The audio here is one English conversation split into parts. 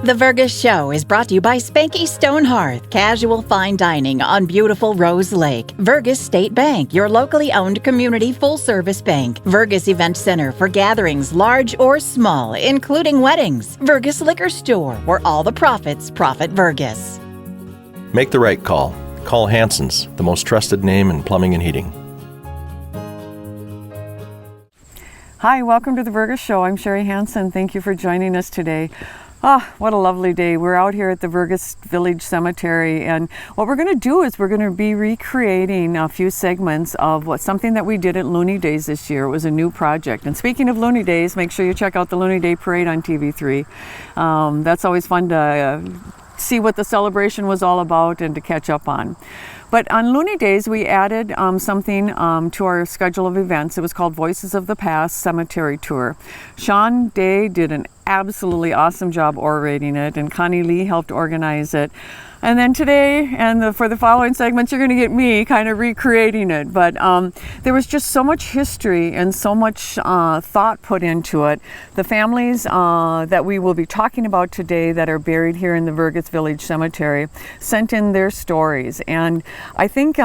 The Vergas Show is brought to you by Spanky Stone Hearth, casual fine dining on beautiful Rose Lake. Vergas State Bank, your locally owned community full-service bank. Vergas Event Center for gatherings large or small, including weddings. Vergas Liquor Store, where all the profits profit Vergas. Make the right call. Call Hanson's, the most trusted name in plumbing and heating. Hi, welcome to the Vergas Show. I'm Sherri Hanson. Thank you for joining us today. What a lovely day. We're out here at the Vergas Village Cemetery, and what we're going to do is we're going to be recreating a few segments of something that we did at Looney Daze this year. It was a new project. And speaking of Looney Daze, make sure you check out the Looney Day Parade on TV3. That's always fun to see what the celebration was all about and to catch up on. But on Looney Daze, we added something to our schedule of events. It was called Voices of the Past Cemetery Tour. Sean Day did an absolutely awesome job orating it, and Connie Lee helped organize it. And then today, and for the following segments, you're going to get me kind of recreating it. But there was just so much history and so much thought put into it. The families that we will be talking about today that are buried here in the Vergas Village Cemetery sent in their stories. And I think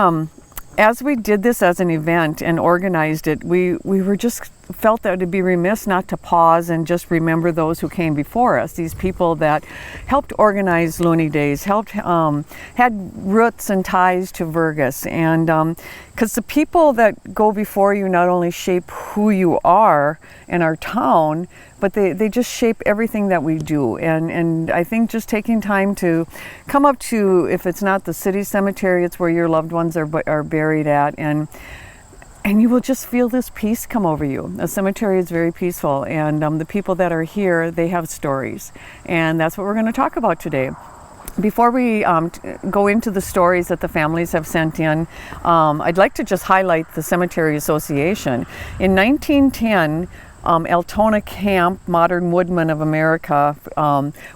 as we did this as an event and organized it, we were just felt that it'd be remiss not to pause and just remember those who came before us, these people that helped organize Looney Daze, had roots and ties to Vergas. And because the people that go before you not only shape who you are in our town, but they just shape everything that we do. And I think just taking time to come up to, if it's not the city cemetery, it's where your loved ones are buried at, and you will just feel this peace come over you. A cemetery is very peaceful, and the people that are here, they have stories. And that's what we're going to talk about today. Before we go into the stories that the families have sent in, I'd like to just highlight the Cemetery Association. In 1910, Altona Camp, Modern Woodman of America,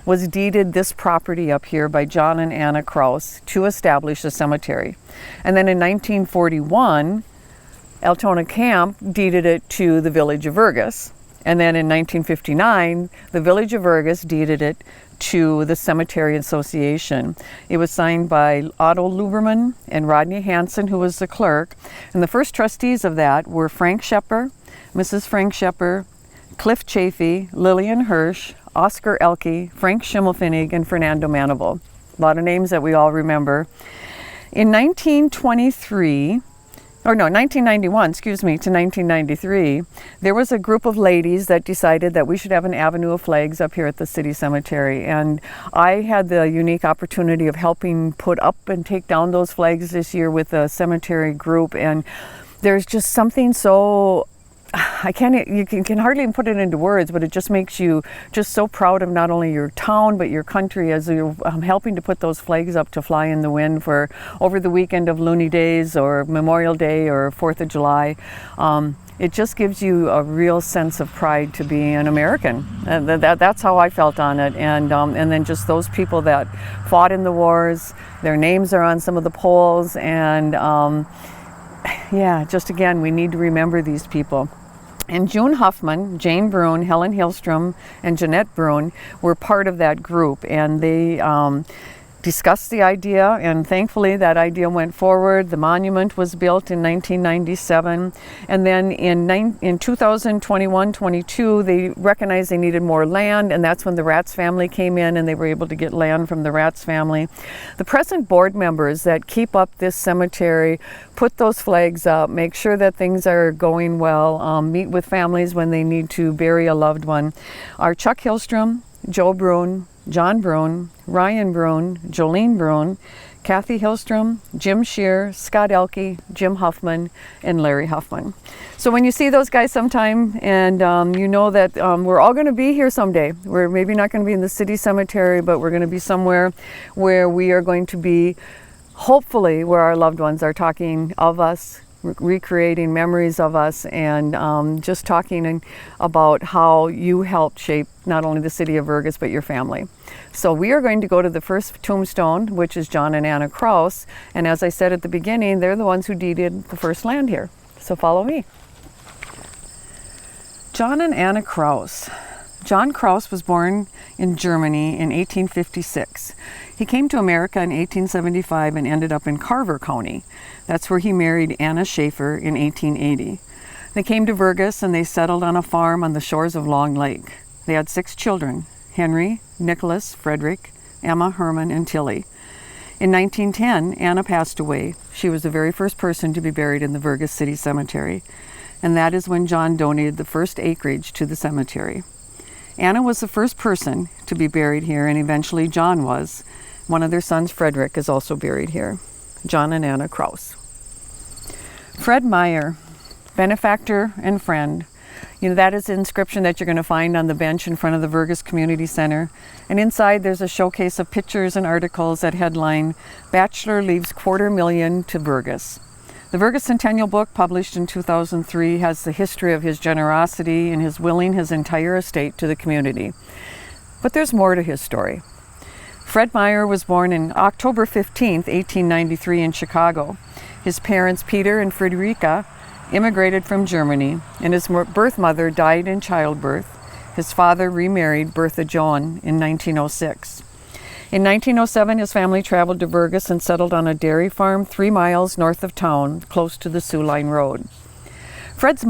was deeded this property up here by John and Anna Krause to establish a cemetery. And then in 1941, Altona Camp deeded it to the Village of Vergas. And then in 1959, the Village of Vergas deeded it to the Cemetery Association. It was signed by Otto Luberman and Rodney Hansen, who was the clerk. And the first trustees of that were Frank Shepper, Mrs. Frank Shepper, Cliff Chafee, Lillian Hirsch, Oscar Elke, Frank Schimmelfinnig, and Fernando Manival. A lot of names that we all remember. In 1991 to 1993, there was a group of ladies that decided that we should have an avenue of flags up here at the city cemetery. And I had the unique opportunity of helping put up and take down those flags this year with the cemetery group. And there's just something so, you can hardly even put it into words, but it just makes you just so proud of not only your town, but your country as you're helping to put those flags up to fly in the wind for over the weekend of Looney Daze or Memorial Day or 4th of July. It just gives you a real sense of pride to be an American. That's how I felt on it. And then just those people that fought in the wars, their names are on some of the poles. And just again, we need to remember these people. And June Huffman, Jane Brune, Helen Hillstrom, and Jeanette Brune were part of that group, and they discussed the idea, and thankfully that idea went forward. The monument was built in 1997, and then in 2021-22 they recognized they needed more land, and that's when the Ratz family came in and they were able to get land from the Ratz family. The present board members that keep up this cemetery put those flags up, make sure that things are going well, meet with families when they need to bury a loved one, are Chuck Hillstrom, Joe Brune, John Brune, Ryan Brune, Jolene Brune, Kathy Hillstrom, Jim Shear, Scott Elke, Jim Huffman, and Larry Huffman. So when you see those guys sometime, and you know that we're all going to be here someday. We're maybe not going to be in the city cemetery, but we're going to be somewhere where we are going to be, hopefully, where our loved ones are talking of us, recreating memories of us, and just talking about how you helped shape not only the city of Vergas, but your family. So we are going to go to the first tombstone, which is John and Anna Krause. And as I said at the beginning, they're the ones who deeded the first land here. So follow me. John and Anna Krause. John Krause was born in Germany in 1856. He came to America in 1875 and ended up in Carver County. That's where he married Anna Schaefer in 1880. They came to Vergas and they settled on a farm on the shores of Long Lake. They had 6 children: Henry, Nicholas, Frederick, Emma, Herman, and Tilly. In 1910, Anna passed away. She was the very first person to be buried in the Vergas City Cemetery, and that is when John donated the first acreage to the cemetery. Anna was the first person to be buried here, and eventually John was. One of their sons, Frederick, is also buried here. John and Anna Krause. Fred Meyer, benefactor and friend. That is the inscription that you're going to find on the bench in front of the Vergas Community Center. And inside there's a showcase of pictures and articles that headline, "Bachelor Leaves $250,000 to Vergas." The Vergas Centennial book, published in 2003, has the history of his generosity and his willing his entire estate to the community. But there's more to his story. Fred Meyer was born on October 15, 1893 in Chicago. His parents, Peter and Friederike, immigrated from Germany, and his birth mother died in childbirth. His father remarried Bertha Joan in 1906. In 1907, his family traveled to Vergas and settled on a dairy farm 3 miles north of town, close to the Sioux Line Road. Fred's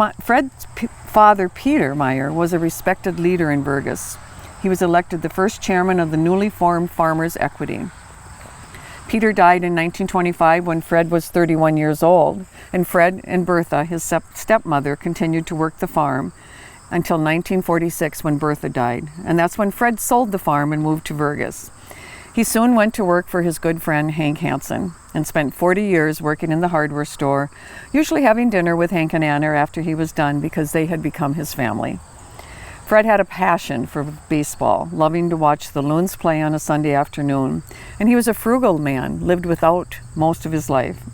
father, Peter Meyer, was a respected leader in Vergas. He was elected the first chairman of the newly formed Farmers' Equity. Peter died in 1925 when Fred was 31 years old, and Fred and Bertha, his stepmother, continued to work the farm until 1946 when Bertha died. And that's when Fred sold the farm and moved to Vergas. He soon went to work for his good friend Hank Hansen and spent 40 years working in the hardware store, usually having dinner with Hank and Anna after he was done because they had become his family. Fred had a passion for baseball, loving to watch the Loons play on a Sunday afternoon, and he was a frugal man, lived without most of his life.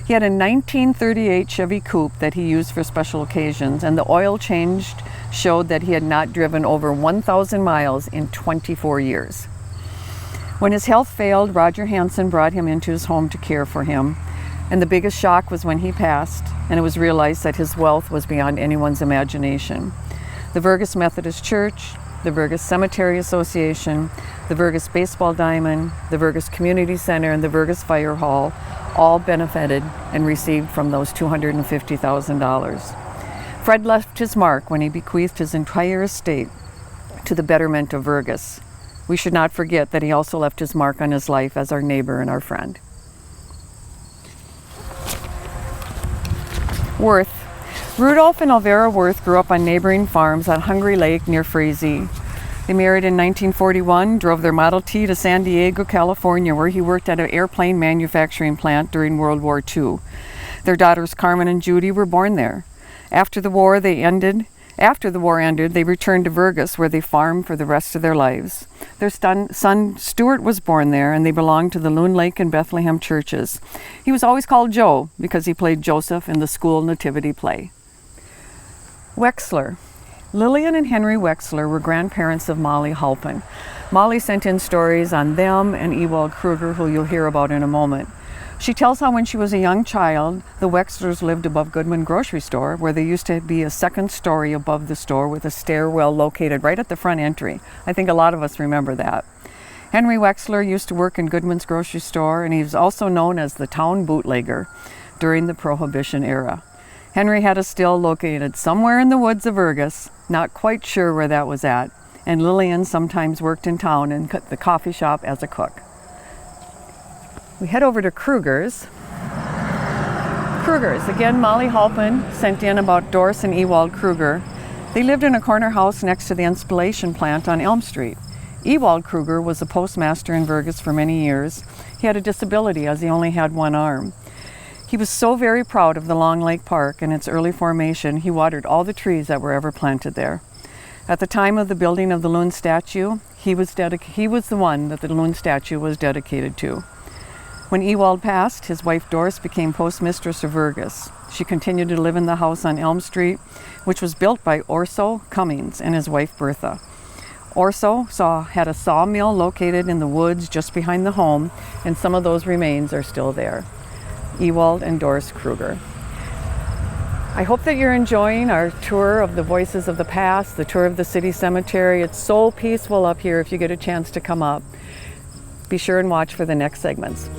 He had a 1938 Chevy Coupe that he used for special occasions, and the oil changed showed that he had not driven over 1,000 miles in 24 years. When his health failed, Roger Hansen brought him into his home to care for him, and the biggest shock was when he passed, and it was realized that his wealth was beyond anyone's imagination. The Vergas Methodist Church, the Vergas Cemetery Association, the Vergas Baseball Diamond, the Vergas Community Center, and the Vergas Fire Hall all benefited and received from those $250,000. Fred left his mark when he bequeathed his entire estate to the betterment of Vergas. We should not forget that he also left his mark on his life as our neighbor and our friend. Worth. Rudolph and Elvira Worth grew up on neighboring farms on Hungry Lake near Frazee. They married in 1941, drove their Model T to San Diego, California, where he worked at an airplane manufacturing plant during World War II. Their daughters Carmen and Judy were born there. After the war ended, they returned to Vergas, where they farmed for the rest of their lives. Their son Stuart was born there, and they belonged to the Loon Lake and Bethlehem churches. He was always called Joe because he played Joseph in the school nativity play. Wechsler. Lillian and Henry Wechsler were grandparents of Molly Halpin. Molly sent in stories on them and Ewald Krueger, who you'll hear about in a moment. She tells how when she was a young child, the Wechslers lived above Goodman Grocery Store, where there used to be a second story above the store with a stairwell located right at the front entry. I think a lot of us remember that. Henry Wechsler used to work in Goodman's Grocery Store, and he was also known as the town bootlegger during the Prohibition era. Henry had a still located somewhere in the woods of Vergas, not quite sure where that was at, and Lillian sometimes worked in town in the coffee shop as a cook. We head over to Kruegers. Kruegers, again, Molly Halpin sent in about Doris and Ewald Krueger. They lived in a corner house next to the installation plant on Elm Street. Ewald Krueger was a postmaster in Vergas for many years. He had a disability as he only had one arm. He was so very proud of the Long Lake Park and its early formation, he watered all the trees that were ever planted there. At the time of the building of the Loon statue, he was the one that the Loon statue was dedicated to. When Ewald passed, his wife Doris became postmistress of Vergas. She continued to live in the house on Elm Street, which was built by Orso Cummings and his wife Bertha. Orso had a sawmill located in the woods just behind the home, and some of those remains are still there. Ewald and Doris Krueger. I hope that you're enjoying our tour of the Voices of the Past, the tour of the city cemetery. It's so peaceful up here if you get a chance to come up. Be sure and watch for the next segments.